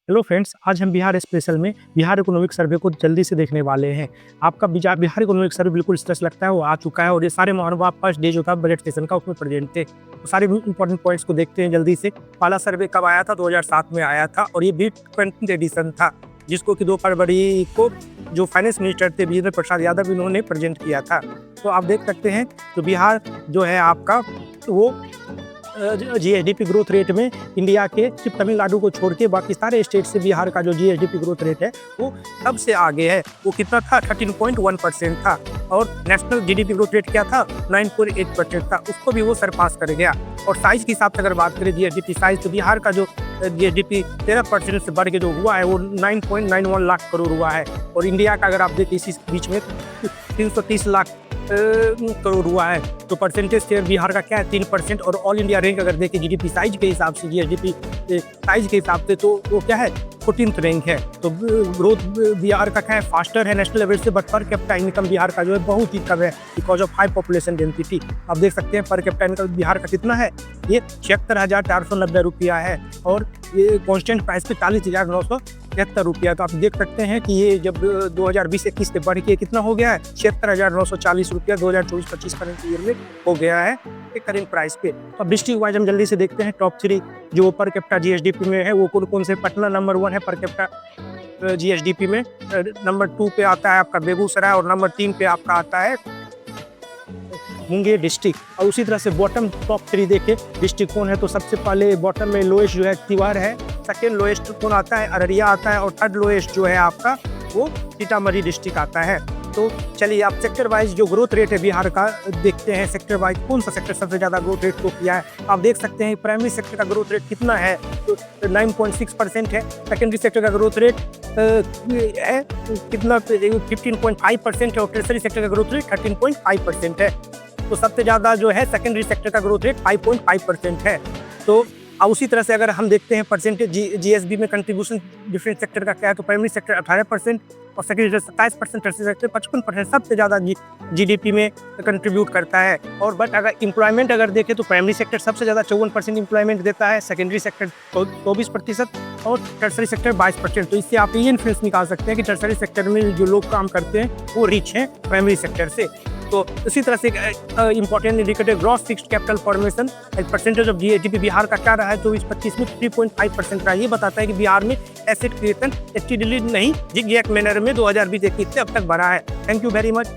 Hello friends, आज हम Bihar special में बिहार इकोनॉमिक सर्वे को जल्दी से देखने वाले हैं। आपका बिहार इकोनॉमिक सर्वे बिल्कुल स्ट्रेस लगता है वो आ चुका है और ये सारे महानुभाव फर्स्ट डे जो था बजट सेशन का उसमें प्रेजेंट थे। तो सारे इंपॉर्टेंट पॉइंट्स को देखते हैं जल्दी से। पहला सर्वे कब आया था? 2007 में आया था और ये भी 20 एडिशन था, जिसको कि 2 फरवरी को जो फाइनेंस मिनिस्टर थे विजेंद्र प्रसाद यादव इन्होंने प्रेजेंट किया था। तो आप देख सकते हैं तो बिहार जो है आपका वो जीएसडीपी ग्रोथ रेट में इंडिया के सिर्फ तमिलनाडु को छोड़ के बाकी सारे स्टेट से बिहार का जो जीएसडीपी ग्रोथ रेट है वो सबसे आगे है। वो कितना था? 13.1% था। और नेशनल जीडीपी ग्रोथ रेट क्या था? 9.8% था। उसको भी वो सरपास कर गया। और साइज के हिसाब से अगर बात करें जीएसडीपी साइज, तो बिहार का जो जीएसडीपी 13% से बढ़ के जो हुआ है वो 9.91 लाख करोड़ हुआ है। और इंडिया का अगर आप देखें इसी बीच में 330 लाख करोड़ हुआ है। तो परसेंटेज शेयर बिहार का क्या है? 3%। और ऑल इंडिया रैंक अगर देखें जीडीपी साइज के हिसाब से, जीएसडीपी साइज के हिसाब से, तो वो क्या है? 14th रैंक है। तो ग्रोथ बिहार का क्या है? फास्टर है नेशनल लेवल से, but per capita income Bihar का जो है बहुत ही कम है because of high population density. आप देख सकते हैं पर कैपिटा इनकम बिहार का कितना है? ये 76,490 रुपया है और ये कॉन्स्टेंट प्राइस पे 40,973 रुपया। तो आप देख सकते हैं कि ये जब 2020-21 से बढ़ के कितना हो गया है? 76,940 रुपया 2024-25 करंट ईयर में हो गया है करेंट प्राइस पे। तो अब डिस्ट्रिक्ट वाइज हम जल्दी से देखते हैं टॉप 3 जो पर कैपिटा जीएसडीपी में है वो कौन से। पटना नंबर 1 है पर कैपिटा जीएसडीपी में। नंबर 2 पे आता है आपका बेगूसराय और नंबर 3 पे आपका आता है मुंगेर डिस्ट्रिक्ट। और उसी तरह से बॉटम टॉप 3 देखे डिस्ट्रिक्ट कौन है, तो सबसे पहले बॉटम में लोएस्ट जो है तिवार है, सेकेंड लोएस्ट कौन आता है? अररिया आता है और थर्ड लोएस्ट जो है आपका वो सीतामढ़ी डिस्ट्रिक्ट आता है। तो चलिए आप सेक्टर वाइज जो ग्रोथ रेट है बिहार का देखते हैं। सेक्टर वाइज कौन सा सेक्टर सबसे ज़्यादा ग्रोथ रेट को किया है? आप देख सकते हैं प्राइमरी सेक्टर का ग्रोथ रेट कितना है? तो 9.6% है। सेकेंडरी सेक्टर का ग्रोथ रेट है कितना? 15.5% है। और टर्शरी सेक्टर का ग्रोथ रेट 13.5% है। तो सबसे ज़्यादा जो है सेकेंडरी सेक्टर का ग्रोथ रेट 5.5% है। तो उसी तरह से अगर हम देखते हैं परसेंटेज जीएसबी में कंट्रीब्यूशन डिफरेंट सेक्टर का क्या है, तो प्राइमरी सेक्टर 18% और सेकेंडरी 27%, टर्शरी सेक्टर 55% सबसे ज़्यादा जीडीपी में कंट्रीब्यूट करता है। और बट अगर एम्प्लॉयमेंट अगर देखें तो प्राइमरी सेक्टर सबसे ज़्यादा 54% एम्प्लॉयमेंट देता है, सेकेंडरी सेक्टर 24% और टर्शरी सेक्टर 22%। तो इससे आप ये इन्फ्लुएंस निकाल सकते हैं कि टर्शरी सेक्टर में जो लोग काम करते हैं वो रिच हैं प्राइमरी सेक्टर से। तो इसी तरह से important indicator gross fixed capital formation percentage of GDP Bihar का क्या रहा है? 24-25 में 3.5% रहा है। ये बताता है कि बिहार में एसेट क्रिएशन स्टेडीली नहीं जिग-जैग मैनर में 2020-21 से अब तक बढ़ा है। Thank you very much.